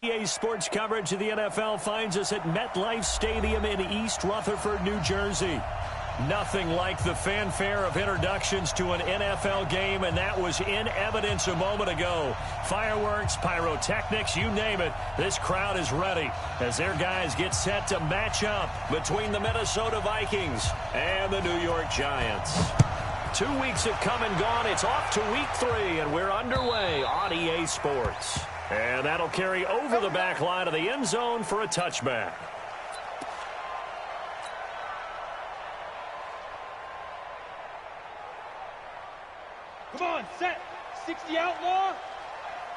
EA Sports coverage of the NFL finds us at MetLife Stadium in East Rutherford, New Jersey. Nothing like the fanfare of introductions to an NFL game, and that was in evidence a moment ago. Fireworks, pyrotechnics, you name it. This crowd is ready as their guys get set to match up between the Minnesota Vikings and the New York Giants. 2 weeks have come and gone. It's off to week 3, and we're underway on EA Sports. And that'll carry over the back line of the end zone for a touchback. Come on, set. 60 outlaw.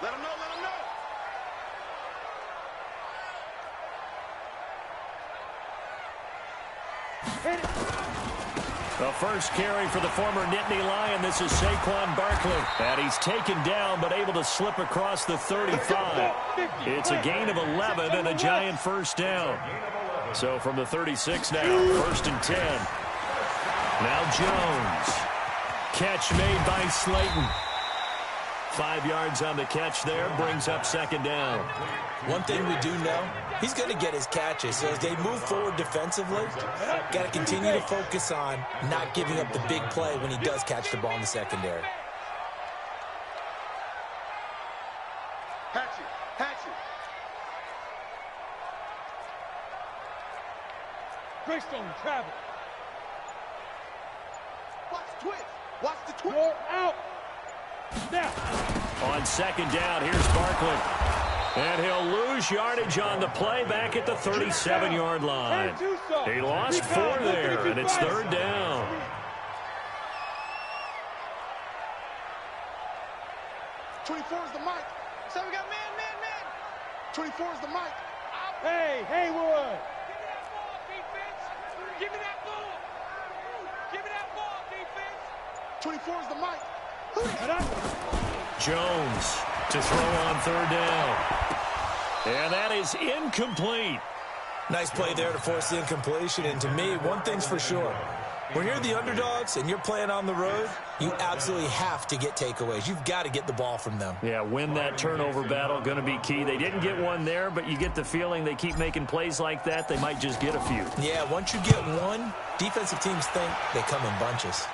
Let him know, let him know. Hit it. The first carry for the former Nittany Lion. This is Saquon Barkley. And he's taken down but able to slip across the 35. It's a gain of 11 and a Giant first down. So from the 36 now, first and 10. Now Jones. Catch made by Slayton. 5 yards on the catch there, brings up second down. One thing we do know, he's going to get his catches. So as they move forward defensively, got to continue to focus on not giving up the big play when he does catch the ball in the secondary. Hatch it, hatch it. Greystone, travel. Watch the twitch. Watch the twitch. You're out. Now. On second down, here's Barkley. And he'll lose yardage on the play back at the 37-yard line. He lost 4 there, and it's third down. '24 is the mic. So we got man. 24 is the mic. Hey, Haywood. Give me that ball. Give me that ball, defense. 24 is the mic. Jones to throw on third down. And that is incomplete. Nice play there to force the incompletion. And to me, one thing's for sure. When you're the underdogs and you're playing on the road, you absolutely have to get takeaways. You've got to get the ball from them. Yeah, win that turnover battle, going to be key. They didn't get one there, but you get the feeling they keep making plays like that, they might just get a few. Yeah, once you get one, defensive teams think they come in bunches.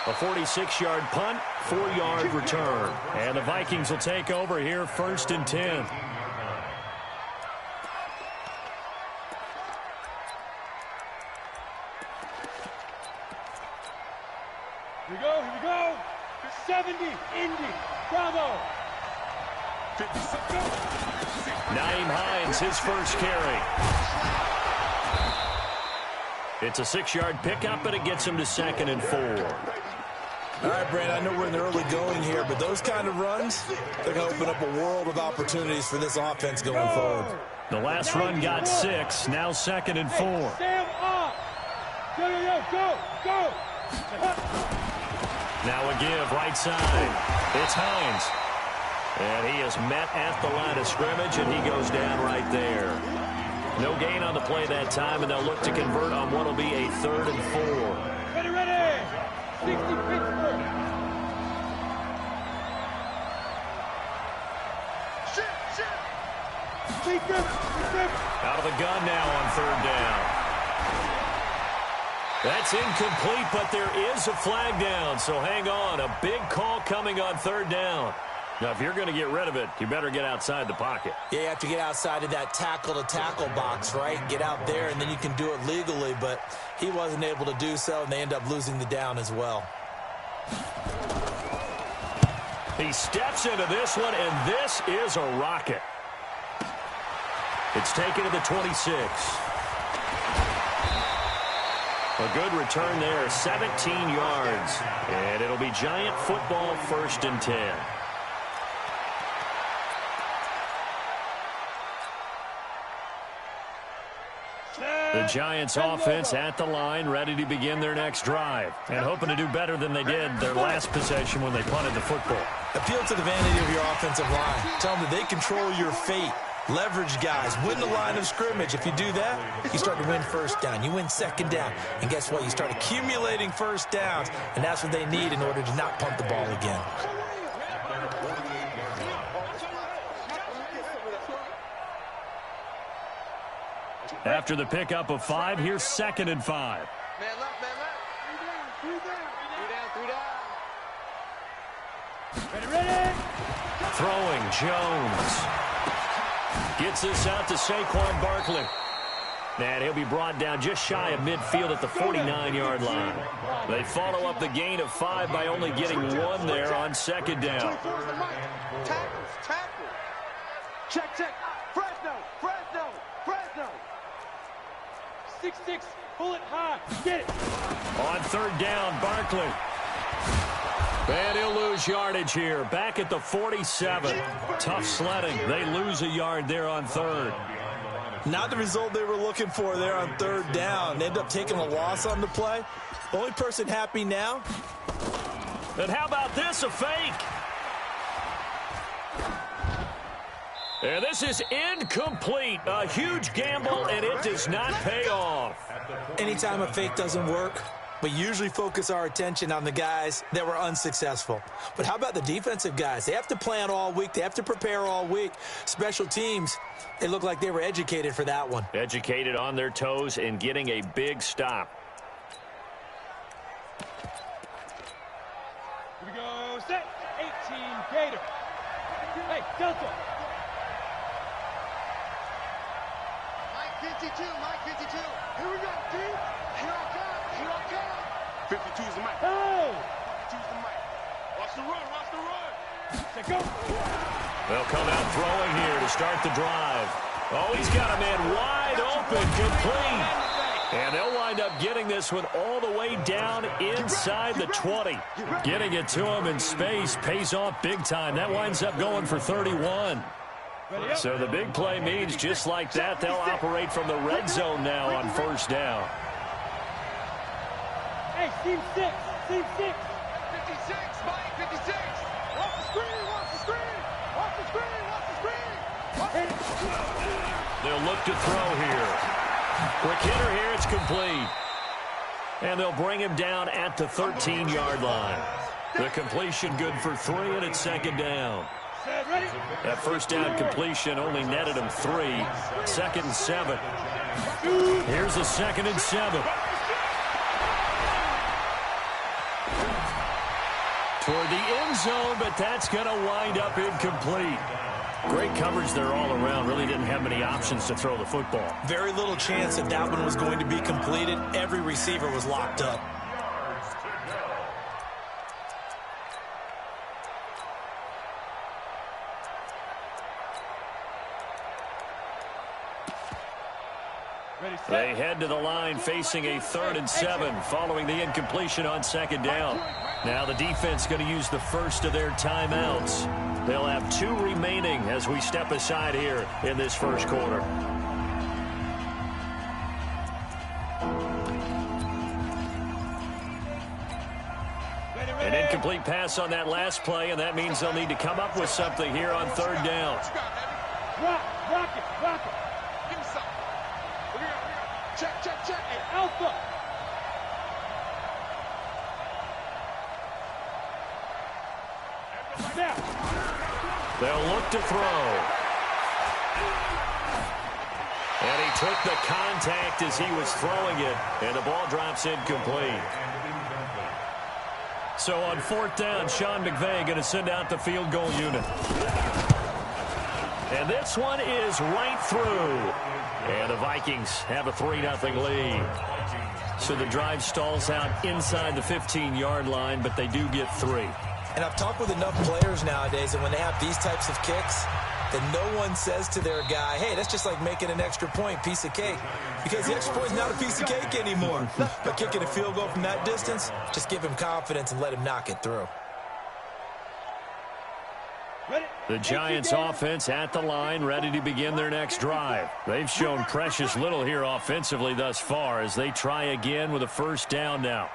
A 46-yard punt, 4-yard return. And the Vikings will take over here first and 10. Here we go. 70, Indy, Bravo. Nyheim Hines, his first carry. It's a 6-yard pickup, and it gets him to second and 4. All right, Brand, I know we're in the early going here, but those kind of runs, they're going to open up a world of opportunities for this offense going forward. The last run got 6, now second and 4. Sam up. Go. Now a give, right side. It's Hines. And he is met at the line of scrimmage, and he goes down right there. No gain on the play that time, and they'll look to convert on what will be a third and 4. Ready. 60 Pittsburgh. Out of the gun now on third down. That's incomplete, but there is a flag down, so hang on. A big call coming on third down. Now, if you're going to get rid of it, you better get outside the pocket. Yeah, you have to get outside of that tackle-to-tackle box, right? Get out there, and then you can do it legally, but he wasn't able to do so, and they end up losing the down as well. He steps into this one, and this is a rocket. It's taken to the 26. A good return there, 17 yards. And it'll be Giant football, first and 10. The Giants offense at the line, ready to begin their next drive. And hoping to do better than they did their last possession when they punted the football. Appeal to the vanity of your offensive line. Tell them that they control your fate. Leverage guys. Win the line of scrimmage. If you do that, you start to win first down. You win second down. And guess what? You start accumulating first downs. And that's what they need in order to not punt the ball again. After the pickup of 5, here's 2nd and 5. Man left, man left. Three down. Ready. Throwing, Jones. Gets this out to Saquon Barkley. And he'll be brought down just shy of midfield at the 49-yard line. They follow up the gain of 5 by only getting 1 there on 2nd down. 24's the mic. Tackle. Check. Fresno. 6-6, pull it high. Get it. On 3rd down, Barkley. And he'll lose yardage here. Back at the 47. Tough sledding. They lose a yard there on 3rd. Not the result they were looking for there on 3rd down. They end up taking a loss on the play. Only person happy now. And how about this, a fake? And this is incomplete. A huge gamble, and it does not pay off. Anytime a fake doesn't work, we usually focus our attention on the guys that were unsuccessful. But how about the defensive guys? They have to plan all week. They have to prepare all week. Special teams, they look like they were educated for that one. Educated on their toes and getting a big stop. Here we go. Set. 18, Gator. Hey, Delta. Mike 52. Here we go, dude. Here I come. 52's the mic. Oh! 52's the mic. Watch the run. Set, go. They'll come out throwing here to start the drive. Oh, he's got a man wide open, complete. And they'll wind up getting this one all the way down inside the 20. Getting it to him in space pays off big time. That winds up going for 31. So the big play means just like that, they'll operate from the red zone now on 1st down. Hey, team 6. 56, Mike, 56. Watch the screen. They'll look to throw here. Quick hitter here, it's complete. And they'll bring him down at the 13-yard line. The completion good for 3, and it's 2nd down. Ready? That 1st down completion only netted him 3. 2nd and 7. Here's the 2nd and 7. Toward the end zone, but that's going to wind up incomplete. Great coverage there all around. Really didn't have many options to throw the football. Very little chance that that one was going to be completed. Every receiver was locked up. They head to the line facing a 3rd and 7 following the incompletion on 2nd down. Now the defense going to use the first of their timeouts. They'll have 2 remaining as we step aside here in this 1st quarter. An incomplete pass on that last play, and that means they'll need to come up with something here on 3rd down. Rock it. Give me something. Check. Hey, Alpha. Now. They'll look to throw. And he took the contact as he was throwing it, and the ball drops incomplete. So on 4th down, Sean McVay going to send out the field goal unit. And this one is right through. And the Vikings have a 3-0 lead. So the drive stalls out inside the 15-yard line, but they do get 3. And I've talked with enough players nowadays that when they have these types of kicks, that no one says to their guy, hey, that's just like making an extra point, piece of cake. Because the extra point is not a piece of cake anymore. But kicking a field goal from that distance, just give him confidence and let him knock it through. The Giants offense at the line, ready to begin their next drive. They've shown precious little here offensively thus far as they try again with a 1st down now.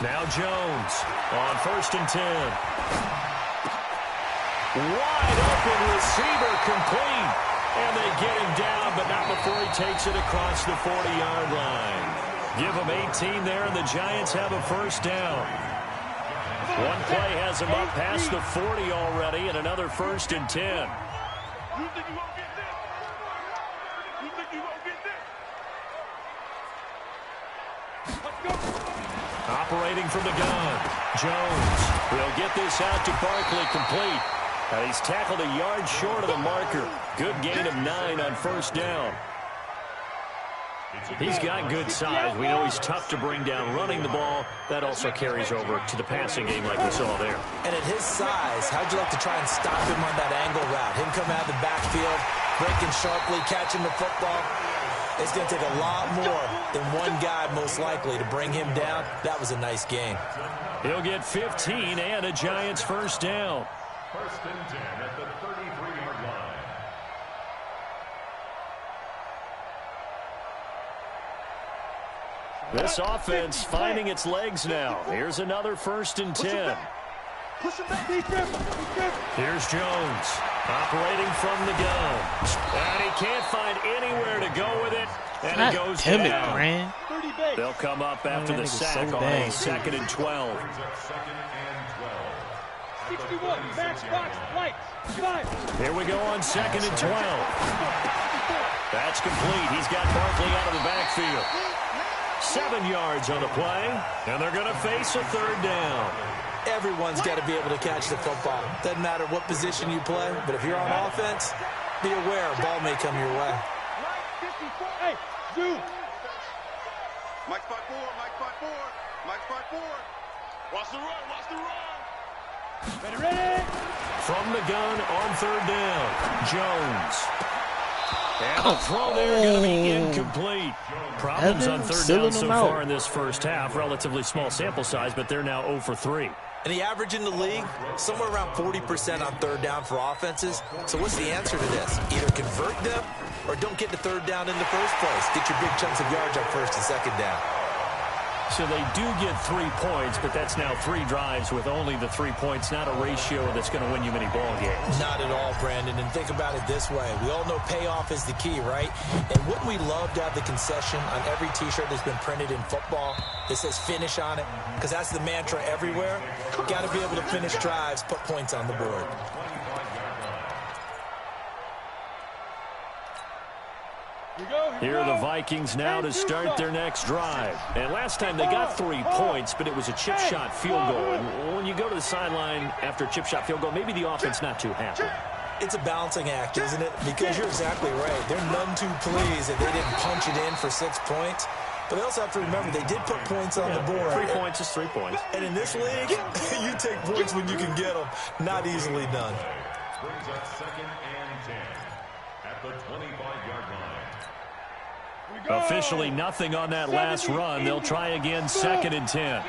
Now Jones on 1st and 10. Wide open receiver, complete. And they get him down, but not before he takes it across the 40-yard line. Give him 18 there, and the Giants have a 1st down. One play has him up past the 40 already, and another 1st and 10. You think you won't get this? You think you won't get this? Let's go. Operating from the gun, Jones will get this out to Barkley, complete. And he's tackled a yard short of the marker. Good gain of 9 on 1st down. He's got good size. We know he's tough to bring down running the ball. That also carries over to the passing game like we saw there. And at his size, how'd you like to try and stop him on that angle route? Him coming out of the backfield, breaking sharply, catching the football. It's going to take a lot more than one guy, most likely, to bring him down. That was a nice game. He'll get 15 and a Giants 1st down. 1st and 10 at the 33-yard line. This offense finding its legs now. Here's another 1st and 10. Push him back. Defense. Here's Jones operating from the gun. And he can't find anywhere to go with it. And it goes down. Grant. 30 base. They'll come up after the sack so on bad. a 2nd and 12. 61. Max box. Lights. 5. Here we go on 2nd and 12. That's complete. He's got Barkley out of the backfield. 7 yards on the play, and they're going to face a 3rd down. Everyone's got to be able to catch the football. Doesn't matter what position you play, but if you're on offense, be aware a ball may come your way. Hey, dude. Mike spot 4, Mike spot 4, Mike spot 4. Watch the run, watch the run. Ready. From the gun on 3rd down, Jones. And the throw there going to be incomplete. Problems on 3rd down so far in this 1st half. Relatively small sample size, but they're now 0 for 3. And the average in the league, somewhere around 40% on 3rd down for offenses. So what's the answer to this? Either convert them or don't get to 3rd down in the first place. Get your big chunks of yards on 1st and 2nd down. So they do get 3 points, but that's now 3 drives with only the 3 points, not a ratio that's going to win you many ball games. Not at all, Brandon. And think about it this way. We all know payoff is the key, right? And wouldn't we love to have the concession on every T-shirt that's been printed in football that says finish on it? Because that's the mantra everywhere. Got to be able to finish drives, put points on the board. Here are the Vikings now to start their next drive. And last time they got 3 points, but it was a chip shot field goal. And when you go to the sideline after a chip shot field goal, maybe the offense not too happy. It's a balancing act, isn't it? Because you're exactly right. They're none too pleased that they didn't punch it in for 6 points. But they also have to remember they did put points on the board. 3 points is 3 points. And in this league, you take points when you can get them. Not easily done. Brings up 2nd and 10 at the 25-yard line. Officially nothing on that last run. They'll try again 2nd and 10.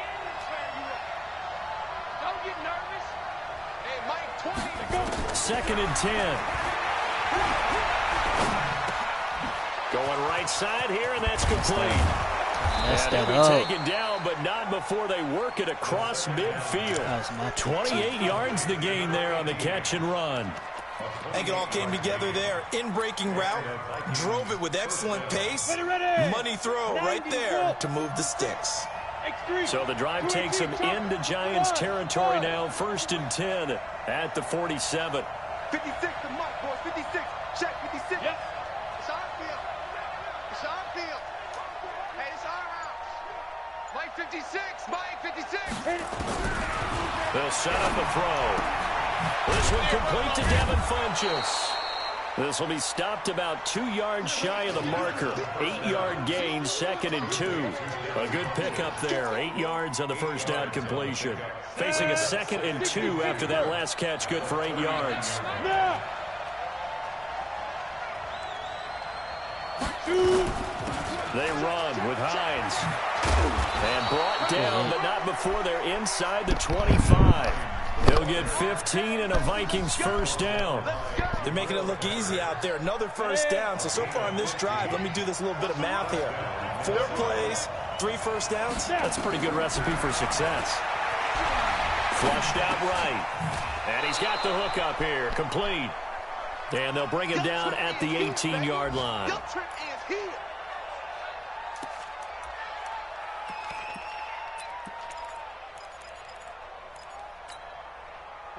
Don't get nervous. Hey, Mike, 20. 2nd and 10. Going right side here, and that's complete. Messed And that he'll up. be taken down, but not before they work it across midfield. That was my 28 yards the gain there on the catch and run. I think it all came together there. In-breaking route, drove it with excellent pace. Money throw right there to move the sticks. So the drive takes them into Giants territory now. 1st and 10 at the 47. 56 to Mike, boys. 56. Check 56. Yep. It's our field. It's our field. Hey, it's our house. Mike 56. Mike 56. They'll set up a throw. This one complete to Devin Funchess. This will be stopped about 2 yards shy of the marker. 8-yard gain, 2nd and 2. A good pickup there. 8 yards on the 1st down completion. Facing a 2nd and 2 after that last catch, good for 8 yards. They run with Hines. And brought down, but not before they're inside the 25. He'll get 15 and a Vikings 1st down. They're making it look easy out there. Another 1st down. So far on this drive, let me do this little bit of math here. 4 plays, 3 1st downs. That's a pretty good recipe for success. Flushed out right. And he's got the hook up here. Complete. And they'll bring him down at the 18-yard line.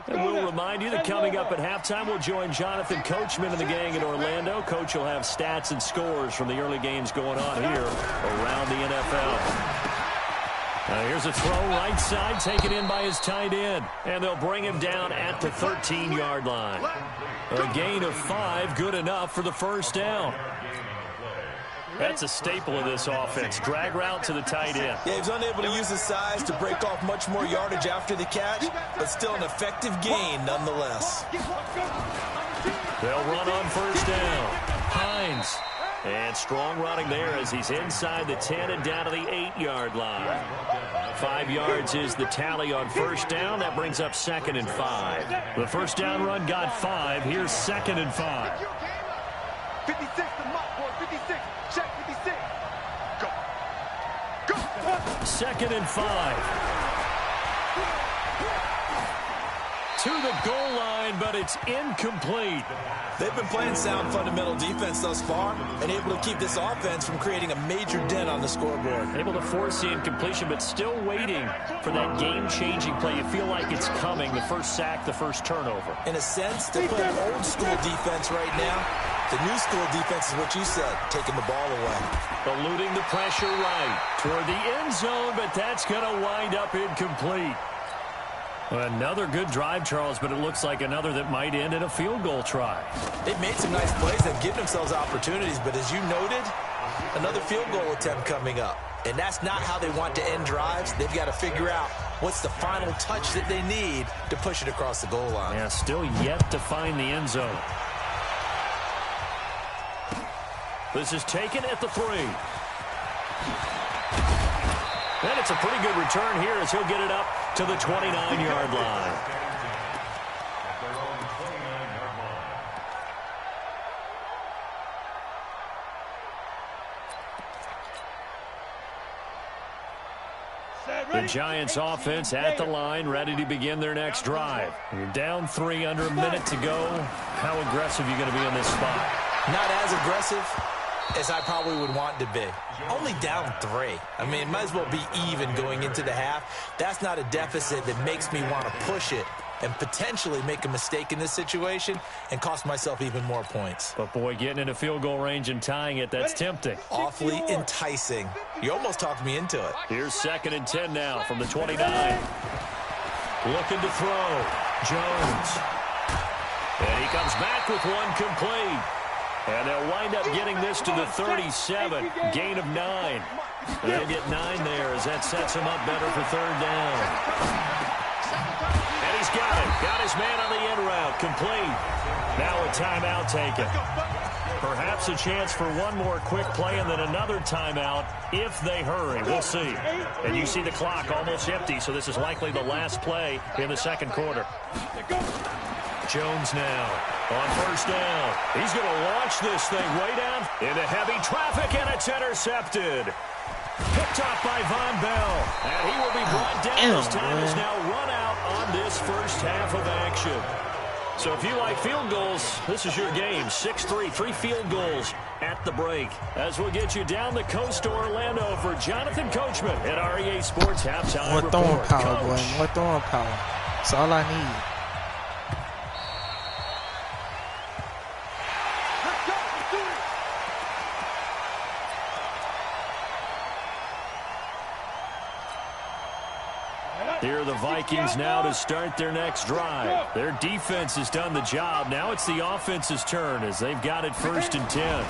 And we'll remind you that coming up at halftime, we'll join Jonathan Coachman and the gang in Orlando. Coach will have stats and scores from the early games going on here around the NFL. Here's a throw right side, taken in by his tight end. And they'll bring him down at the 13-yard line. A gain of 5, good enough for the first down. That's a staple of this offense. Drag route to the tight end. Yeah, he was unable to use his size to break off much more yardage after the catch, but still an effective gain nonetheless. They'll run on first down. Hines. And strong running there as he's inside the 10 and down to the 8-yard line. 5 yards is the tally on first down. That brings up 2nd and 5. The first down run got 5. Here's 2nd and 5. 56 to Mott, boy. 56. Check 56. Go. Go. 2nd and 5. To the goal line, but it's incomplete. They've been playing sound fundamental defense thus far and able to keep this offense from creating a major dent on the scoreboard. Able to force the incompletion, but still waiting for that game-changing play. You feel like it's coming, the first sack, the first turnover. In a sense, they're playing old-school defense right now. The new school defense is what you said, taking the ball away. Eluding the pressure right toward the end zone, but that's going to wind up incomplete. Another good drive, Charles, but it looks like another that might end in a field goal try. They've made some nice plays. They've given themselves opportunities, but as you noted, another field goal attempt coming up. And that's not how they want to end drives. They've got to figure out what's the final touch that they need to push it across the goal line. Yeah, still yet to find the end zone. This is taken at the 3. And it's a pretty good return here as he'll get it up to the 29-yard line. The Giants offense at the line, ready to begin their next drive. You're down 3, under a minute to go. How aggressive are you going to be in this spot? Not as aggressive as I probably would want to be. Only down 3. I mean, it might as well be even going into the half. That's not a deficit that makes me want to push it and potentially make a mistake in this situation and cost myself even more points. But, boy, getting into field goal range and tying it, that's tempting. Awfully enticing. You almost talked me into it. Here's 2nd and 10 now from the 29. Looking to throw. Jones. And he comes back with one complete. And they'll wind up getting this to the 37. Gain of 9. They'll get 9 there as that sets him up better for 3rd down. And he's got it. Got his man on the end route. Complete. Now a timeout taken. Perhaps a chance for one more quick play and then another timeout if they hurry. We'll see. And you see the clock almost empty, so this is likely the last play in the 2nd quarter. Jones now on first down. He's going to launch this thing way down into heavy traffic, and it's intercepted. Picked off by Von Bell, and he will be brought down. His time is now run out on this first half of action. So if you like field goals, this is your game. 6-3, 3 field goals at the break. As we'll get you down the coast to Orlando for Jonathan Coachman at REA Sports Halftime More Report. throwing power, Coach. boy. More throwing power. That's all I need. Here are the Vikings now to start their next drive. Their defense has done the job. Now it's the offense's turn as they've got it 1st and 10.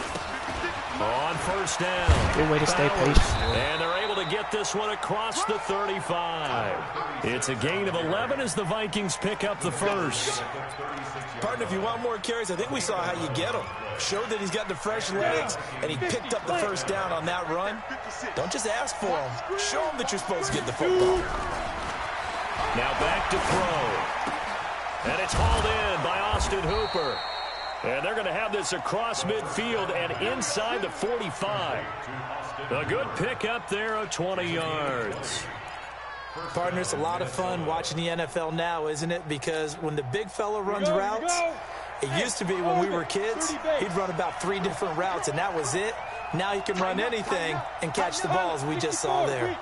On first down. Good way to stay patient. And they're able to get this one across the 35. It's a gain of 11 as the Vikings pick up the first. Partner, if you want more carries, I think we saw how you get them. Showed that he's got the fresh legs, and he picked up the first down on that run. Don't just ask for him. Show him that you're supposed to get the football. Now back to throw. And it's hauled in by Austin Hooper. And they're going to have this across midfield and inside the 45. A good pickup there of 20 yards. Partner, it's a lot of fun watching the NFL now, isn't it? Because when the big fella runs routes, it used to be when we were kids, he'd run about 3 different routes, and that was it. Now he can run anything and catch the ball, as we just saw there.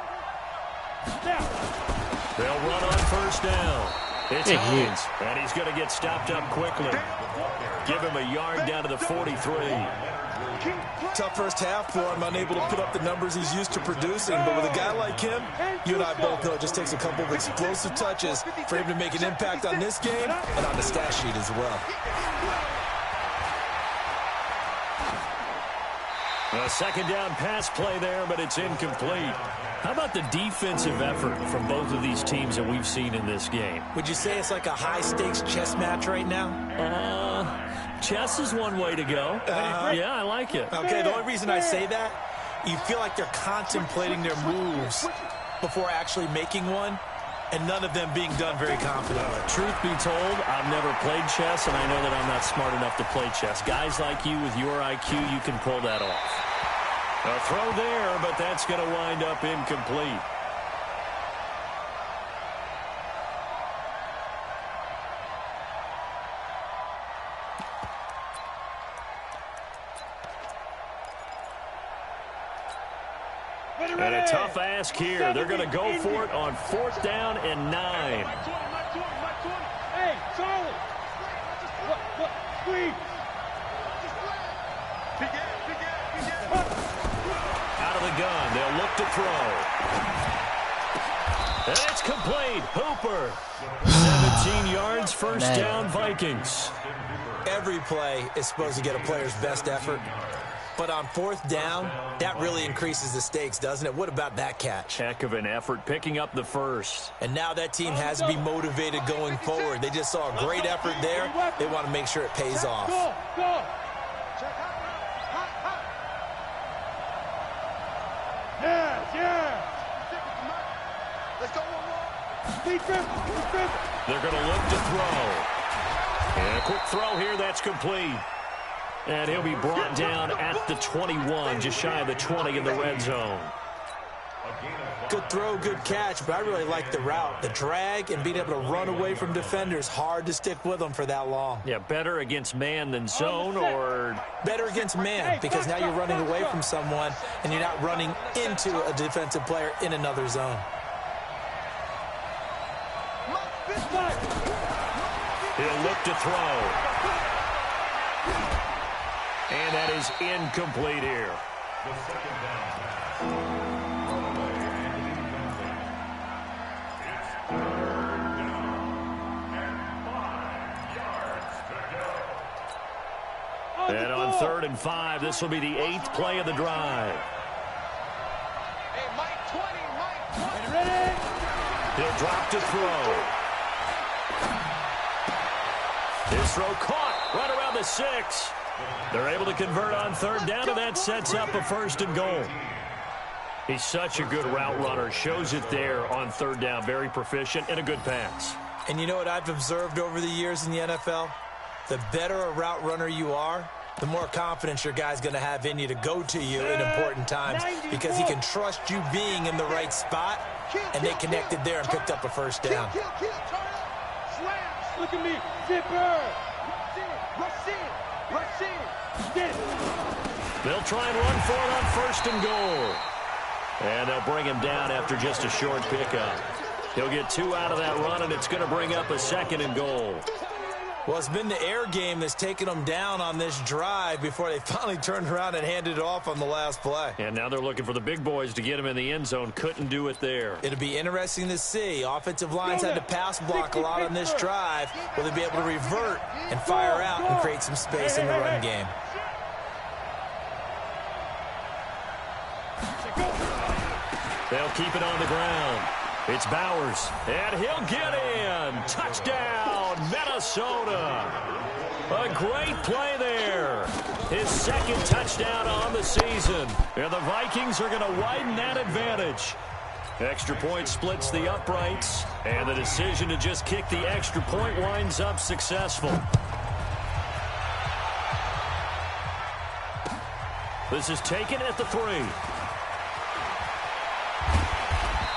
They'll run on first down. It's Hines, and he's going to get stopped up quickly. Give him a yard down to the 43. Tough first half for him, unable to put up the numbers he's used to producing. But with a guy like him, you and I both know it just takes a couple of explosive touches for him to make an impact on this game and on the stat sheet as well. A second down pass play there, but it's incomplete. How about the defensive effort from both of these teams that we've seen in this game? Would you say it's like a high-stakes chess match right now? Chess is one way to go. Yeah, I like it. Okay, the only reason I say that, you feel like they're contemplating their moves before actually making one, and none of them being done very confidently. Truth be told, I've never played chess, and I know that I'm not smart enough to play chess. Guys like you with your IQ, you can pull that off. A throw there, but that's going to wind up incomplete. And a tough ask here. They're going to go for it on 4th down and 9. Hey, solid. Look, squeeze. Out of the gun. They'll look to throw. And it's complete. Hooper. 17 yards, first down, Vikings. Every play is supposed to get a player's best effort. But on 4th down, that really increases the stakes, doesn't it? What about that catch? Heck of an effort picking up the first. And now that team has to be motivated going forward. They just saw a great effort there. They want to make sure it pays off. Go. Yeah. Let's go one more. Defense. They're going to look to throw. And a quick throw here, that's complete. And he'll be brought down at the 21, just shy of the 20 in the red zone. Good throw, good catch, but I really like the route. The drag and being able to run away from defenders, hard to stick with them for that long. Yeah, better against man than zone, or? Better against man, because now you're running away from someone and you're not running into a defensive player in another zone. He'll look to throw. And that is incomplete here. The second down. On the way and incomplete. It's 3rd down and 5 yards to go. And on 3rd and 5, this will be the 8th play of the drive. Hey, Mike 20. Ready? He'll drop to throw. This throw caught right around the 6. They're able to convert on 3rd down, and that sets up a 1st and goal. He's such a good route runner. Shows it there on 3rd down. Very proficient and a good pass. And you know what I've observed over the years in the NFL? The better a route runner you are, the more confidence your guy's going to have in you to go to you in important times, because he can trust you being in the right spot, and they connected there and picked up a 1st down. Look at me. Zipper. They'll try and run for it on 1st and goal. And they'll bring him down after just a short pickup. He'll get 2 out of that run, and it's going to bring up a 2nd and goal. Well, it's been the air game that's taken them down on this drive before they finally turned around and handed it off on the last play. And now they're looking for the big boys to get him in the end zone. Couldn't do it there. It'll be interesting to see. Offensive lines had to pass block a lot on this drive. Will they be able to revert and fire out and create some space in the run game? They'll keep it on the ground. It's Bowers, and he'll get in. Touchdown, Minnesota. A great play there. His 2nd touchdown on the season. And the Vikings are going to widen that advantage. Extra point splits the uprights, and the decision to just kick the extra point winds up successful. This is taken at the 3.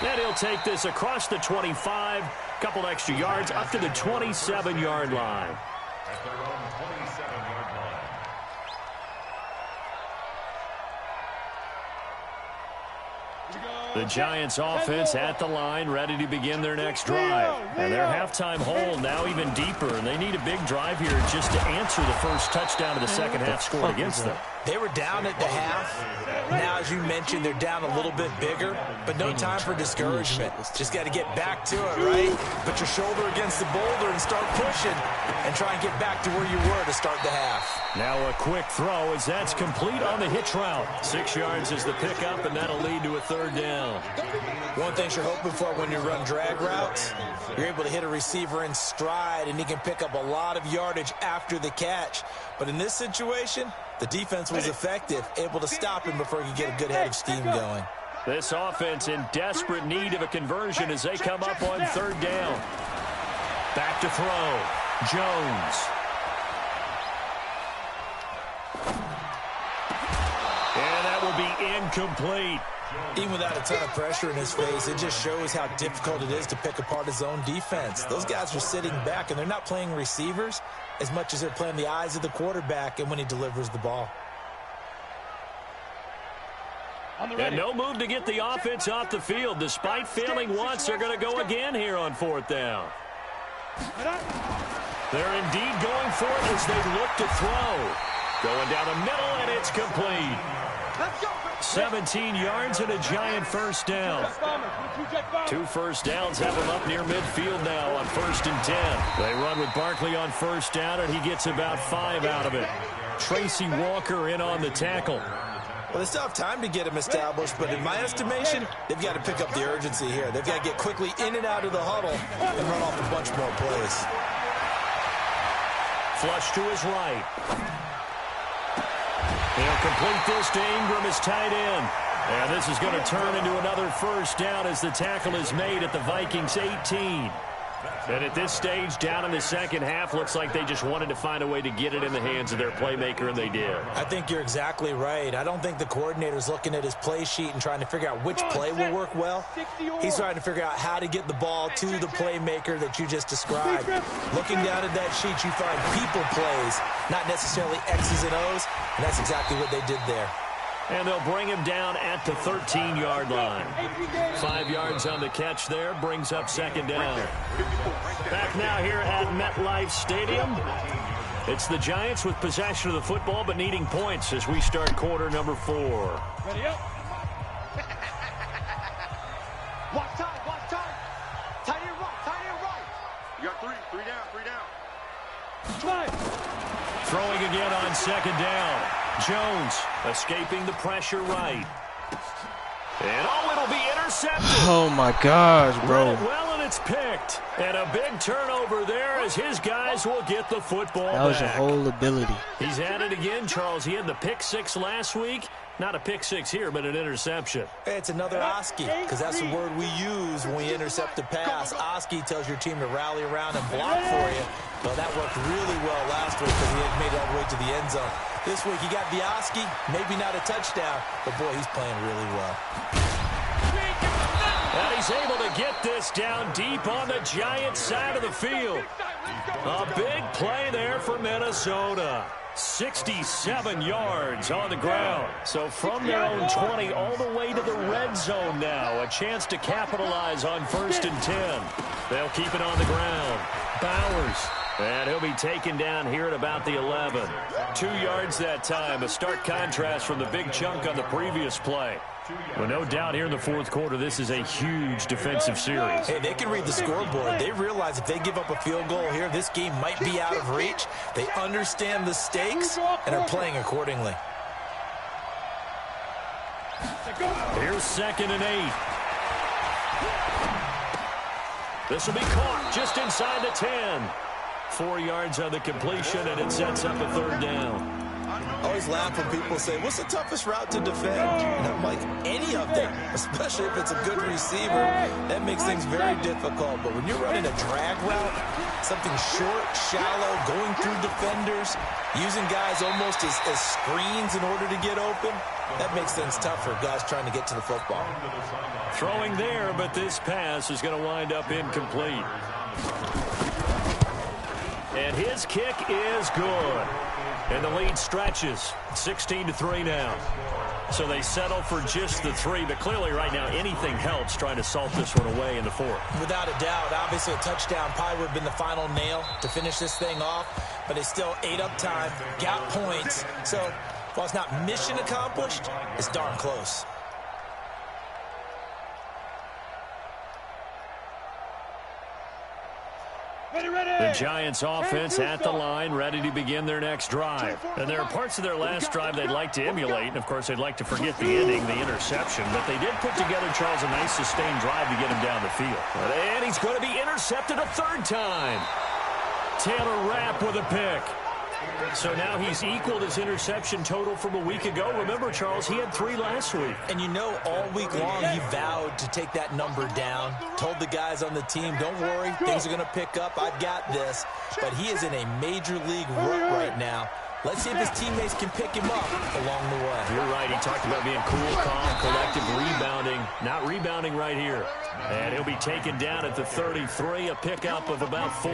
And he'll take this across the 25, couple extra yards, up to the 27-yard line. At their own 27-yard line. Here we go. The Giants offense at the line, ready to begin their next drive. And their halftime hole now even deeper, and they need a big drive here just to answer the first touchdown of the second half scored against them. They were down at the half. Now, as you mentioned, they're down a little bit bigger, but no time for discouragement. Just got to get back to it, right? Put your shoulder against the boulder and start pushing and try and get back to where you were to start the half. Now a quick throw as that's complete on the hitch route. 6 yards is the pickup, and that'll lead to a third down. One thing you're hoping for when you run drag routes, you're able to hit a receiver in stride, and he can pick up a lot of yardage after the catch. But in this situation, the defense was effective, able to stop him before he could get a good head of steam going. This offense in desperate need of a conversion as they come up on third down. Back to throw. Jones. And that will be incomplete. Even without a ton of pressure in his face, it just shows how difficult it is to pick apart his own defense. Those guys are sitting back, and they're not playing receivers as much as they're playing the eyes of the quarterback and when he delivers the ball. And no move to get the offense off the field. Despite failing once, they're going to go again here on fourth down. They're indeed going for it as they look to throw. Going down the middle, and it's complete. 17 yards and a Giant first down. 2 first downs have them up near midfield now on 1st and 10. They run with Barkley on first down, and he gets about 5 out of it. Tracy Walker in on the tackle. Well, they still have time to get him established, but in my estimation, they've got to pick up the urgency here. They've got to get quickly in and out of the huddle and run off a bunch more plays. Flush to his right. He'll complete this to Ingram as tight end. And this is going to turn into another first down as the tackle is made at the Vikings 18. And at this stage, down in the second half, looks like they just wanted to find a way to get it in the hands of their playmaker, and they did. I think you're exactly right. I don't think the coordinator's looking at his play sheet and trying to figure out which play will work well. He's trying to figure out how to get the ball to the playmaker that you just described. Looking down at that sheet, you find people plays, not necessarily X's and O's, and that's exactly what they did there. And they'll bring him down at the 13-yard line. 5 yards on the catch there, brings up second down. Back now here at MetLife Stadium. It's the Giants with possession of the football but needing points as we start quarter number 4. Ready up. Watch time, watch time. Tight end right, tight end right. You got 3 down. Drive. Throwing again on second down. Jones escaping the pressure right. And it'll be intercepted. Oh my gosh, bro. Read it well, and it's picked. And a big turnover there as his guys will get the football That was back. a whole ability. He's at it again, Charles. He had the pick 6 last week. Not a pick 6 here, but an interception. It's another Oski, because that's the word we use when we intercept a pass. Oski tells your team to rally around and block for you. Well, that worked really well last week because he had made it all the way to the end zone. This week he got the Oski, maybe not a touchdown, but boy, he's playing really well. And he's able to get this down deep on the Giants side of the field. A big play there for Minnesota. 67 yards on the ground. So from their own 20 all the way to the red zone now. A chance to capitalize on 1st and 10. They'll keep it on the ground. Bowers. And he'll be taken down here at about the 11. 2 yards that time. A stark contrast from the big chunk on the previous play. Well, no doubt here in the fourth quarter, this is a huge defensive series. Hey, they can read the scoreboard. They realize if they give up a field goal here, this game might be out of reach. They understand the stakes and are playing accordingly. Here's 2nd and 8. This will be caught just inside the 10. 4 yards on the completion, and it sets up a third down. I always laugh when people say, what's the toughest route to defend? And I'm like, any of them, especially if it's a good receiver. That makes things very difficult. But when you're running a drag route, something short, shallow, going through defenders, using guys almost as screens in order to get open, that makes things tough for guys trying to get to the football. Throwing there, but this pass is going to wind up incomplete. And his kick is good. And the lead stretches. 16-3 now. So they settle for just the 3, but clearly right now anything helps trying to salt this one away in the 4th. Without a doubt, obviously a touchdown probably would have been the final nail to finish this thing off, but they still ate up time, got points. So while it's not mission accomplished, it's darn close. The Giants offense at the line, ready to begin their next drive. And there are parts of their last drive they'd like to emulate. And, of course, they'd like to forget the ending, the interception. But they did put together, Charles, a nice sustained drive to get him down the field. And he's going to be intercepted a 3rd time. Taylor Rapp with a pick. So now he's equaled his interception total from a week ago. Remember, Charles, he had 3 last week. And you know, all week long he vowed to take that number down. Told the guys on the team, don't worry, things are going to pick up. I've got this. But he is in a major league rut right now. Let's see if his teammates can pick him up along the way. You're right. He talked about being cool, calm, collective, rebounding. Not rebounding right here. And he'll be taken down at the 33, a pickup of about 4.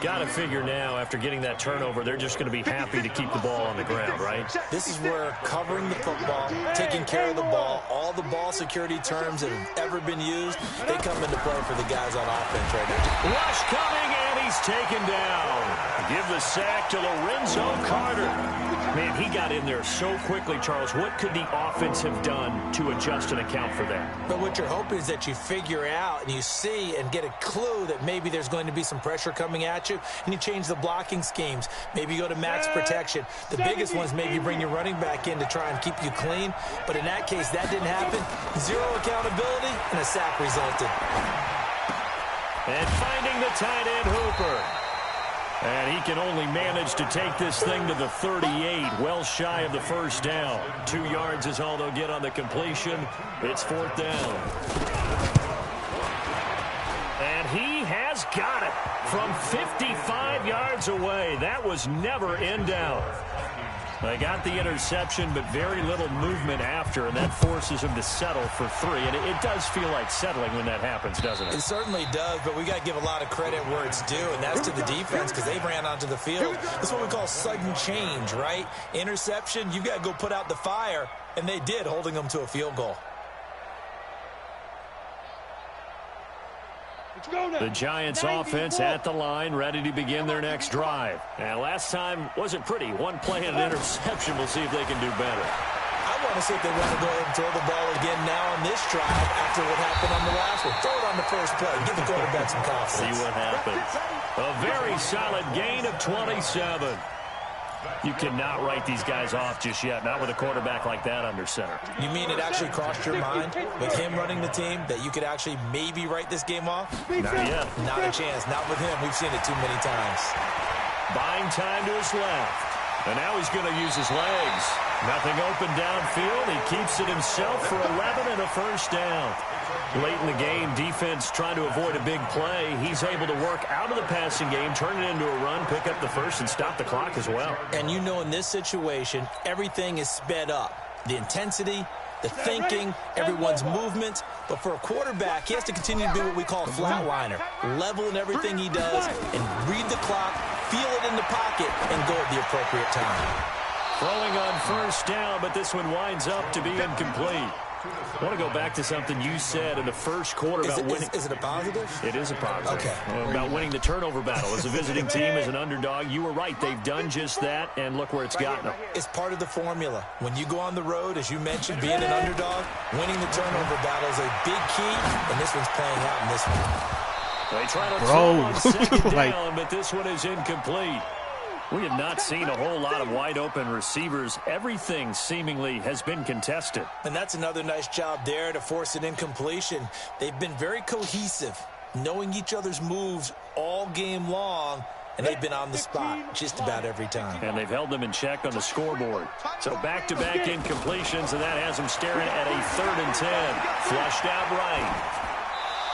Got to figure now, after getting that turnover, they're just going to be happy to keep the ball on the ground, right? This is where covering the football, taking care of the ball, all the ball security terms that have ever been used, they come into play for the guys on offense right now. Rush coming, and he's taken down. Give the sack to Lorenzo Carter. Man, he got in there so quickly, Charles. What could the offense have done to adjust and account for that? But what you're hoping is that you figure out and you see and get a clue that maybe there's going to be some pressure coming at you, and you change the blocking schemes. Maybe you go to max protection. The biggest one is maybe you bring your running back in to try and keep you clean. But in that case, that didn't happen. 0 accountability, and a sack resulted. And finding the tight end, Hooper. And he can only manage to take this thing to the 38, well shy of the 1st down. 2 yards is all they'll get on the completion. It's 4th down. And he has got it from 55 yards away. That was never in doubt. They got the interception, but very little movement after, and that forces him to settle for 3. And it does feel like settling when that happens, doesn't it? It certainly does, but we got to give a lot of credit where it's due, and that's to the defense because they ran onto the field. That's what we call sudden change, right? Interception, you got to go put out the fire, and they did, holding them to a field goal. The Giants offense at the line, ready to begin their next drive. And last time wasn't pretty. 1 play and an interception. We'll see if they can do better. I want to see if they want to go ahead and throw the ball again now on this drive after what happened on the last one. Throw it on the first play. Give the quarterback some confidence. See what happens. A very solid gain of 27. You cannot write these guys off just yet, not with a quarterback like that under center. You mean it actually crossed your mind with him running the team that you could actually maybe write this game off? Not yet. Not a chance. Not with him. We've seen it too many times. Buying time to his left. And now he's going to use his legs. Nothing open downfield. He keeps it himself for 11 and a 1st down. Late in the game, defense trying to avoid a big play. He's able to work out of the passing game, turn it into a run, pick up the 1st, and stop the clock as well. And you know in this situation, everything is sped up. The intensity, the thinking, everyone's movement. But for a quarterback, he has to continue to be what we call a flatliner. Level in everything he does and read the clock, feel it in the pocket, and go at the appropriate time. Throwing on 1st down, but this one winds up to be incomplete. I want to go back to something you said in the 1st quarter about winning. Is it a positive? It is a positive. Okay. About winning the turnover battle. As a visiting team, as an underdog, you were right. They've done just that, and look where it's gotten them. It's part of the formula. When you go on the road, as you mentioned, being an underdog, winning the turnover battle is a big key, and this one's playing out in this one. They try to throw on 2nd down, but this one is incomplete. We have not seen a whole lot of wide-open receivers. Everything seemingly has been contested. And that's another nice job there to force an incompletion. They've been very cohesive, knowing each other's moves all game long, and they've been on the spot just about every time. And they've held them in check on the scoreboard. So back-to-back incompletions, and that has them staring at a 3rd and 10. Flushed out right.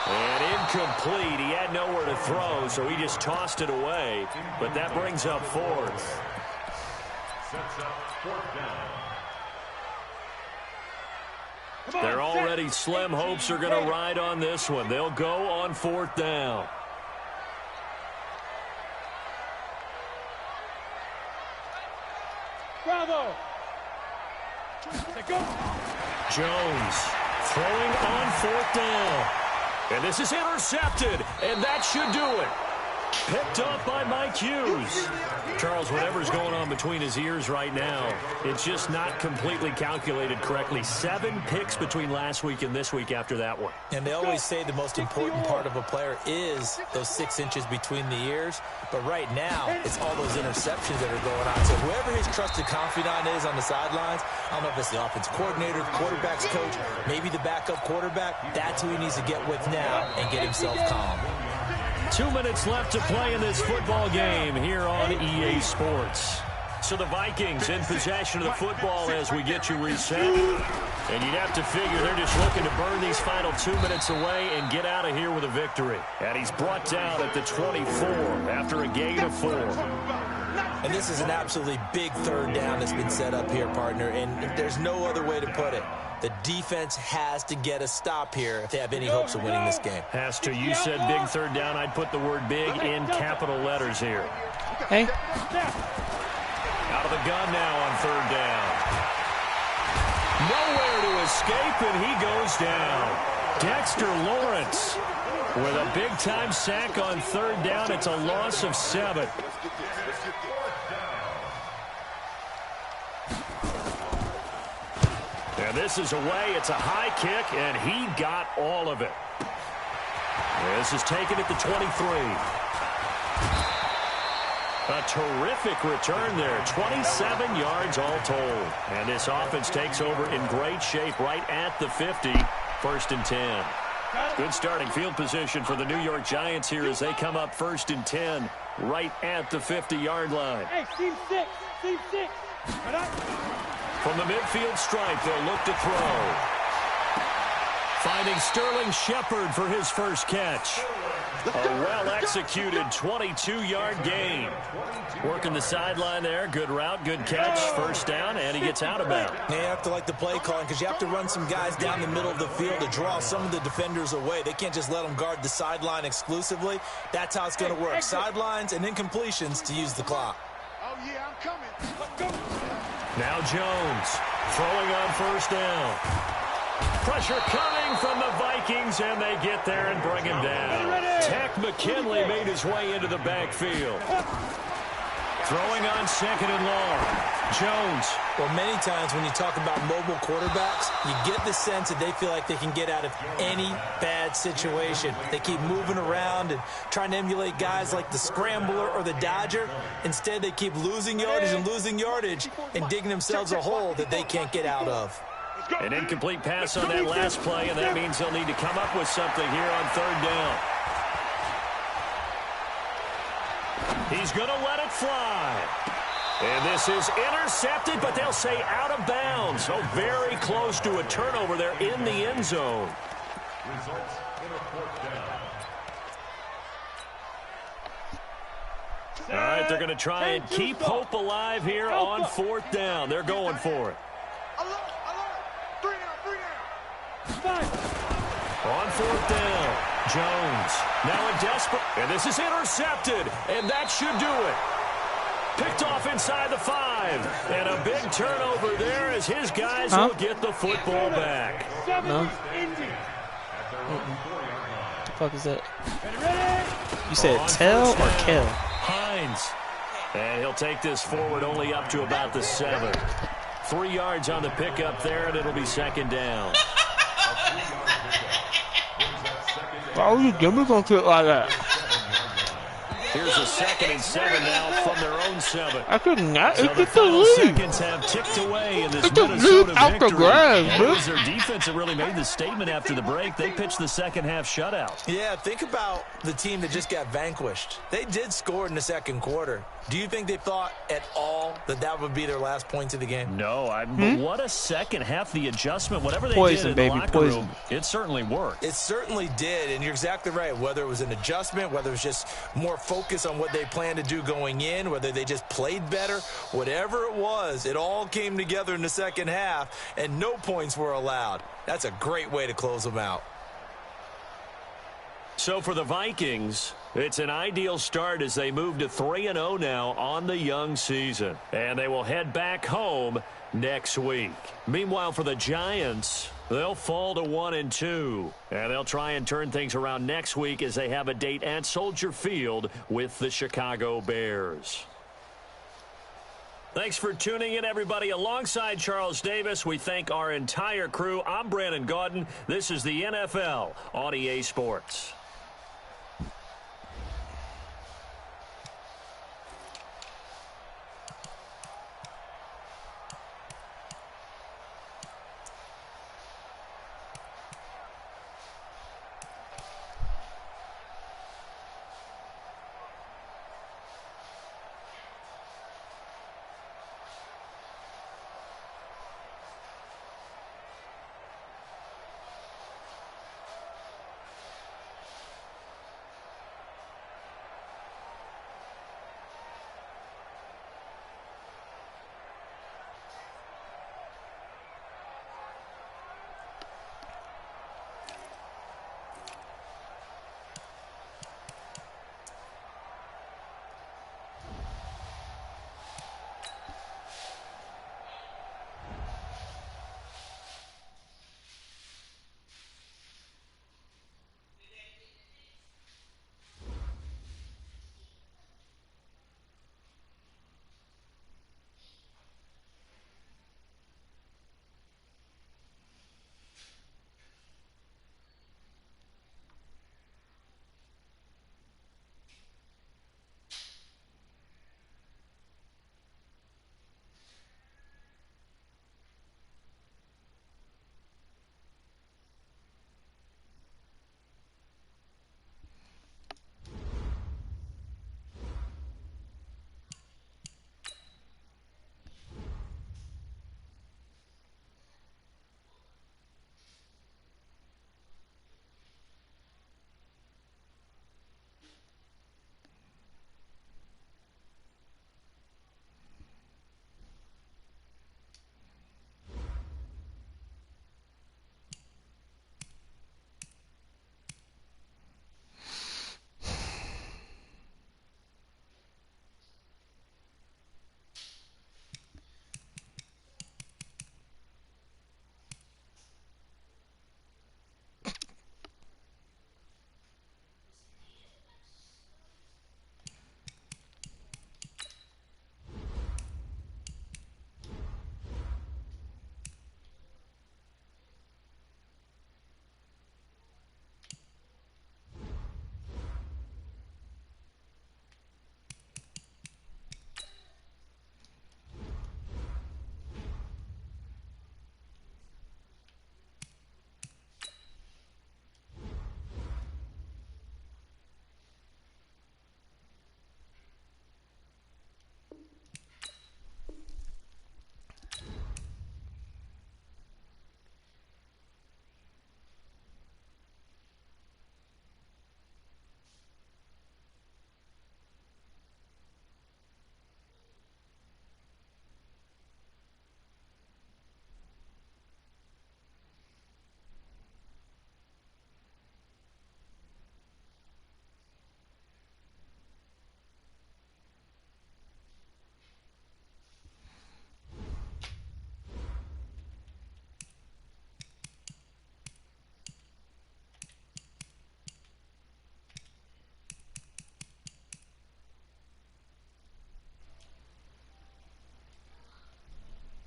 And incomplete. He had nowhere to throw, so he just tossed it away. But that brings up 4th. They're already slim hopes are going to ride on this one. They'll go on 4th down. Bravo. Jones throwing on 4th down. And this is intercepted, and that should do it. Picked up by Mike Hughes. Charles, whatever's going on between his ears right now, it's just not completely calculated correctly. 7 picks between last week and this week after that one. And they always say the most important part of a player is those 6 inches between the ears. But right now, it's all those interceptions that are going on. So whoever his trusted confidant is on the sidelines, I don't know if it's the offensive coordinator, the quarterback's coach, maybe the backup quarterback, that's who he needs to get with now and get himself calm. 2 minutes left to play in this football game here on EA Sports. So the Vikings in possession of the football as we get you reset. And you'd have to figure they're just looking to burn these final 2 minutes away and get out of here with a victory. And he's brought down at the 24 after a gain of 4. And this is an absolutely big 3rd down that's been set up here, partner. And there's no other way to put it. The defense has to get a stop here if they have any hopes of winning this game. Has to. You said big 3rd down. I'd put the word big in capital letters here. Hey. Out of the gun now on 3rd down. Nowhere to escape, and he goes down. Dexter Lawrence with a big-time sack on 3rd down. It's a loss of 7. And this is away. It's a high kick, and he got all of it. This is taken at the 23. A terrific return there. 27 yards all told. And this offense takes over in great shape right at the 50. 1st and 10. Good starting field position for the New York Giants here as they come up 1st and 10 right at the 50-yard line. Hey, team 6. Team 6. From the midfield stripe, they'll look to throw. Finding Sterling Shepard for his first catch. A well-executed 22-yard gain. Working the sideline there. Good route, good catch. 1st down, and he gets out of bounds. You have to like the play calling because you have to run some guys down the middle of the field to draw some of the defenders away. They can't just let them guard the sideline exclusively. That's how it's going to work. Sidelines and incompletions to use the clock. Oh, yeah, I'm coming. Let's go. Now Jones throwing on 1st down. Pressure coming from the Vikings, and they get there and bring him down. Takk McKinley made his way into the backfield. Throwing on 2nd and long. Jones. Well, many times when you talk about mobile quarterbacks, you get the sense that they feel like they can get out of any bad situation. They keep moving around and trying to emulate guys like the Scrambler or the Dodger. Instead, they keep losing yardage and digging themselves a hole that they can't get out of. An incomplete pass on that last play, and that means they'll need to come up with something here on 3rd down. He's going to let it fly. And this is intercepted, but they'll say out of bounds. So very close to a turnover there in the end zone. Results in a 4th down. All right, they're going to try and keep hope alive here on 4th down. They're going for it. On 4th down, Jones now in desperate, and this is intercepted, and that should do it. Picked off inside the 5, and a big turnover there as his guys will get the football back. No. What the fuck is that? You said tell or kill? Hines, and he'll take this forward only up to about the 7. 3 yards on the pickup there, and it'll be 2nd down. Why would you give me gonna kick like that? Here's a 2nd and 7 now from their own 7. I could not. So It's the the final lead. seconds have ticked away in this It's the Minnesota lead out the victory. grass, And it bro. was their defense that really made the statement after the break. They pitched the 2nd half shutout. Yeah, think about the team that just got vanquished. They did score in the 2nd quarter. Do you think they thought at all that that would be their last points of the game? No, but what a 2nd half. The adjustment, whatever they Poison, did in baby, the locker poison. room, it certainly worked. It certainly did, and you're exactly right. Whether it was an adjustment, whether it was just more focus on what they planned to do going in, whether they just played better, whatever it was, it all came together in the 2nd half, and no points were allowed. That's a great way to close them out. So for the Vikings, it's an ideal start as they move to 3-0 now on the young season. And they will head back home next week. Meanwhile, for the Giants, they'll fall to 1-2. And they'll try and turn things around next week as they have a date at Soldier Field with the Chicago Bears. Thanks for tuning in, everybody. Alongside Charles Davis, we thank our entire crew. I'm Brandon Gaudin. This is the NFL on EA Sports.